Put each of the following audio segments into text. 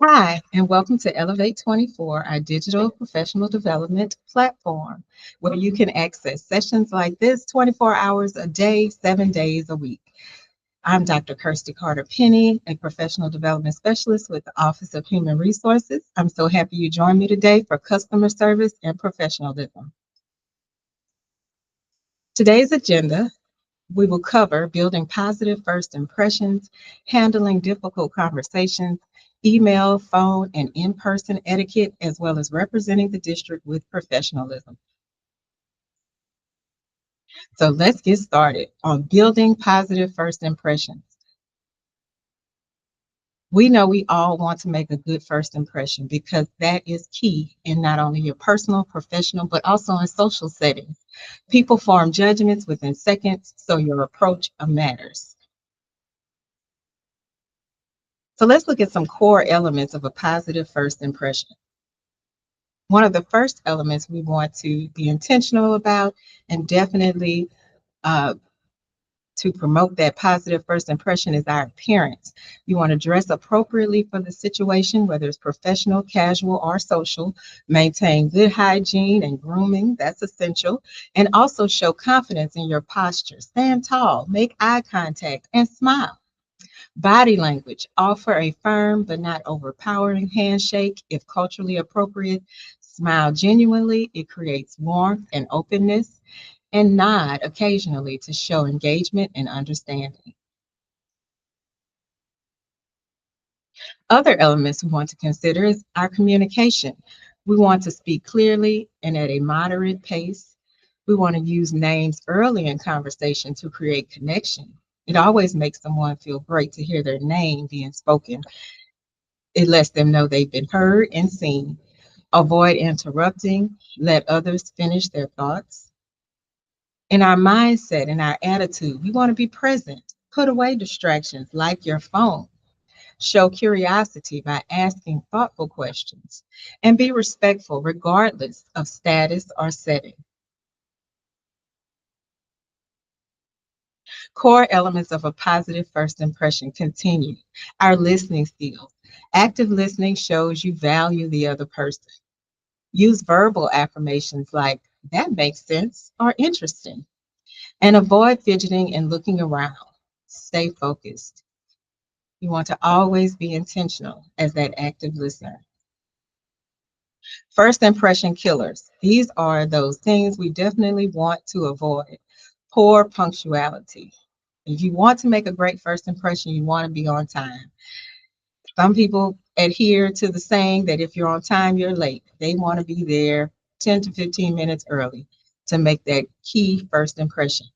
Hi, and welcome to Elevate 24, our digital professional development platform, where you can access sessions like this 24 hours a day, 7 days a week. I'm Dr. Kirsty Carter Penny, a professional development specialist with the Office of Human Resources. I'm so happy you joined me today for customer service and professionalism. Today's agenda, we will cover building positive first impressions, handling difficult conversations, email, phone, and in-person etiquette, as well as representing the district with professionalism. So let's get started on building positive first impressions. We know we all want to make a good first impression because that is key in not only your personal, professional, but also in social settings. People form judgments within seconds, so your approach matters. So let's look at some core elements of a positive first impression. One of the first elements we want to be intentional about and definitely uh, to promote that positive first impression is our appearance. You want to dress appropriately for the situation, whether it's professional, casual, or social. Maintain good hygiene and grooming, that's essential. And also show confidence in your posture. Stand tall, make eye contact, and smile. Body language, offer a firm but not overpowering handshake if culturally appropriate. Smile genuinely, it creates warmth and openness, and nod occasionally to show engagement and understanding. Other elements we want to consider is our communication. We want to speak clearly and at a moderate pace. We want to use names early in conversation to create connection. It always makes someone feel great to hear their name being spoken. It lets them know they've been heard and seen. Avoid interrupting. Let others finish their thoughts. In our mindset, in our attitude, we want to be present. Put away distractions like your phone. Show curiosity by asking thoughtful questions. And be respectful regardless of status or setting. Core elements of a positive first impression continue. Our listening skills. Active listening shows you value the other person. Use verbal affirmations like, that makes sense or interesting. And avoid fidgeting and looking around. Stay focused. You want to always be intentional as that active listener. First impression killers. These are those things we definitely want to avoid. Poor punctuality. If you want to make a great first impression, you want to be on time. Some people adhere to the saying that if you're on time, you're late. They want to be there 10 to 15 minutes early to make that key first impression.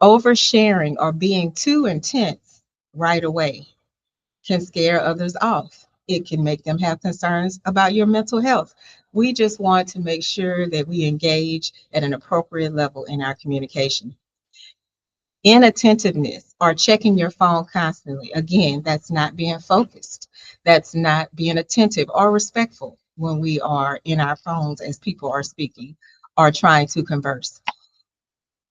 Oversharing or being too intense right away can scare others off. It can make them have concerns about your mental health. We just want to make sure that we engage at an appropriate level in our communication. Inattentiveness or checking your phone constantly. Again, that's not being focused. That's not being attentive or respectful when we are in our phones as people are speaking or trying to converse.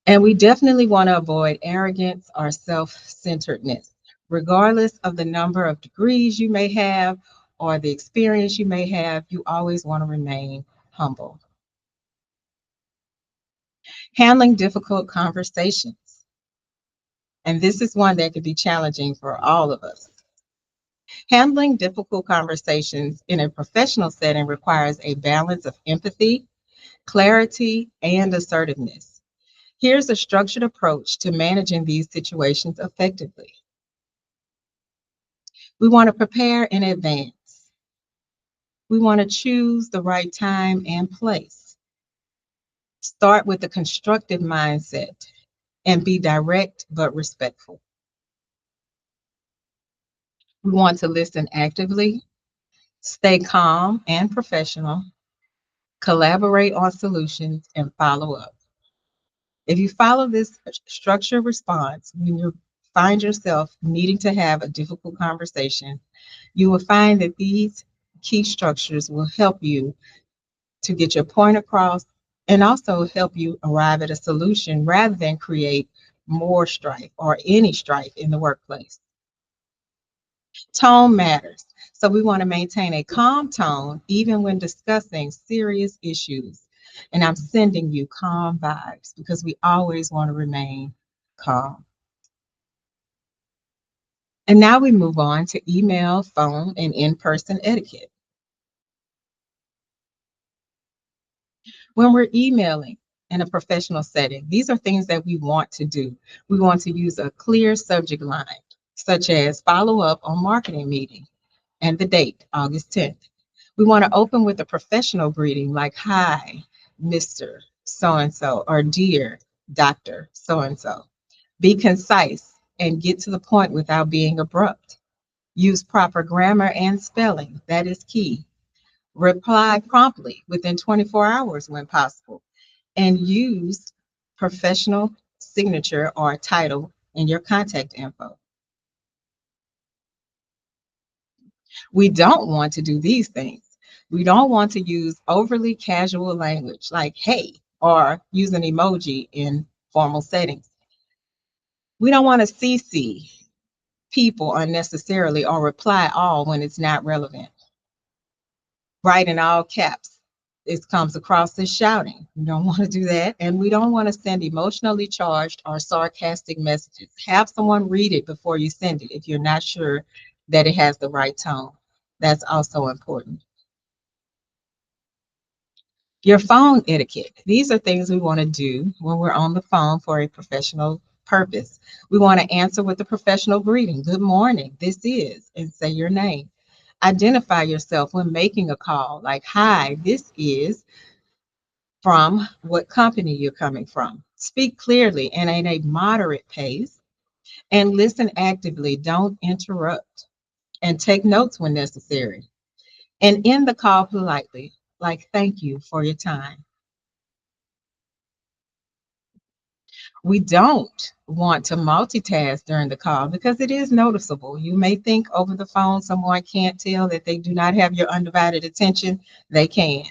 And we definitely want to avoid arrogance or self-centeredness. Regardless of the number of degrees you may have or the experience you may have, you always want to remain humble. Handling difficult conversations. And this is one that could be challenging for all of us. Handling difficult conversations in a professional setting requires a balance of empathy, clarity, and assertiveness. Here's a structured approach to managing these situations effectively. We want to prepare in advance. We want to choose the right time and place. Start with a constructive mindset and be direct but respectful. We want to listen actively, stay calm and professional, collaborate on solutions, and follow up. If you follow this structured response, when you find yourself needing to have a difficult conversation, you will find that these key structures will help you to get your point across and also help you arrive at a solution rather than create more strife or any strife in the workplace. Tone matters. So we want to maintain a calm tone even when discussing serious issues. And I'm sending you calm vibes because we always want to remain calm. And now we move on to email, phone, and in-person etiquette. When we're emailing in a professional setting, these are things that we want to do. We want to use a clear subject line, such as follow up on marketing meeting and the date, August 10th. We want to open with a professional greeting like, hi, Mr. So and so, or dear Dr. So and so. Be concise and get to the point without being abrupt. Use proper grammar and spelling. That is key. Reply promptly within 24 hours when possible, and use professional signature or title in your contact info. We don't want to do these things. We don't want to use overly casual language like hey or use an emoji in formal settings. We don't want to CC people unnecessarily or reply all when it's not relevant. Write in all caps. It comes across as shouting. We don't want to do that. And we don't want to send emotionally charged or sarcastic messages. Have someone read it before you send it if you're not sure that it has the right tone. That's also important. Your phone etiquette. These are things we want to do when we're on the phone for a professional purpose. We want to answer with a professional greeting. Good morning, this is, and say your name. Identify yourself when making a call, like, hi, this is from what company you're coming from. Speak clearly and at a moderate pace, and listen actively. Don't interrupt, and take notes when necessary. And end the call politely, like, thank you for your time. We don't want to multitask during the call because it is noticeable. You may think over the phone someone can't tell that they do not have your undivided attention. They can.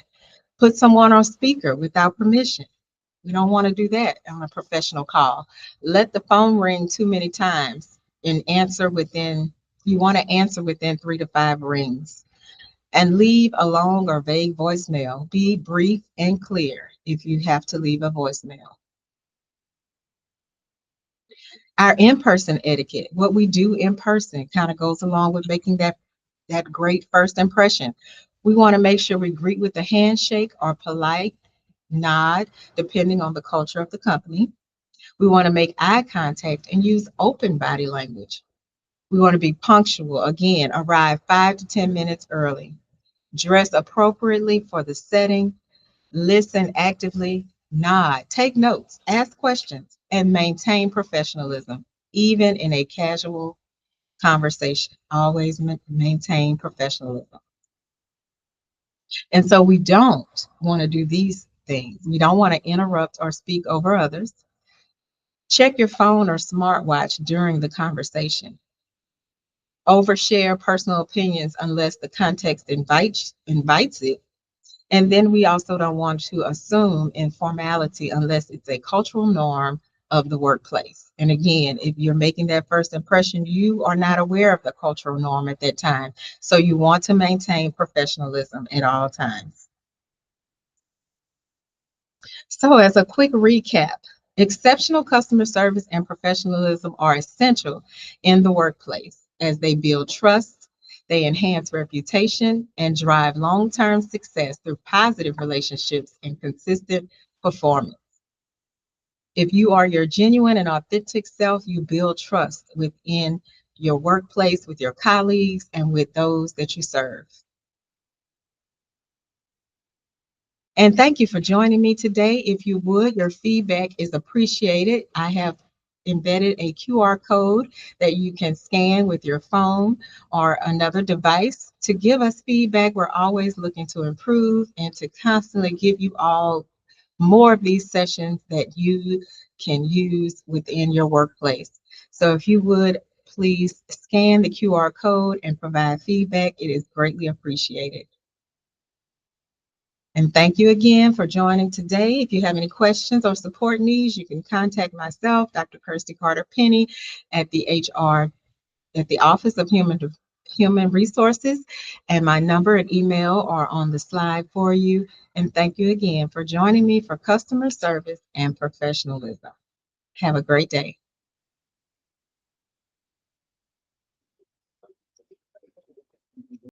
Put someone on speaker without permission. We don't want to do that on a professional call. Let the phone ring too many times and you want to answer within 3 to 5 rings. And leave a long or vague voicemail. Be brief and clear if you have to leave a voicemail. Our in-person etiquette, what we do in person, kind of goes along with making that great first impression. We want to make sure we greet with a handshake or polite nod, depending on the culture of the company. We want to make eye contact and use open body language. We want to be punctual. Again, arrive 5 to 10 minutes early. Dress appropriately for the setting. Listen actively. Nod. Take notes. Ask questions. And maintain professionalism, even in a casual conversation. Always maintain professionalism. And so we don't want to do these things. We don't want to interrupt or speak over others. Check your phone or smartwatch during the conversation. Overshare personal opinions unless the context invites it. And then we also don't want to assume informality unless it's a cultural norm of the workplace. And again, if you're making that first impression, you are not aware of the cultural norm at that time. So you want to maintain professionalism at all times. So, as a quick recap, exceptional customer service and professionalism are essential in the workplace as they build trust, they enhance reputation, and drive long term success through positive relationships and consistent performance. If you are your genuine and authentic self, you build trust within your workplace, with your colleagues, and with those that you serve. And thank you for joining me today. If you would, your feedback is appreciated. I have embedded a QR code that you can scan with your phone or another device to give us feedback. We're always looking to improve and to constantly give you all more of these sessions that you can use within your workplace. So if you would, please scan the QR code and provide feedback. It is greatly appreciated. And thank you again for joining today. If you have any questions or support needs, you can contact myself, Dr. Kirsty Carter Penny, at the Office of Human Resources, and my number and email are on the slide for you. And thank you again for joining me for customer service and professionalism. Have a great day.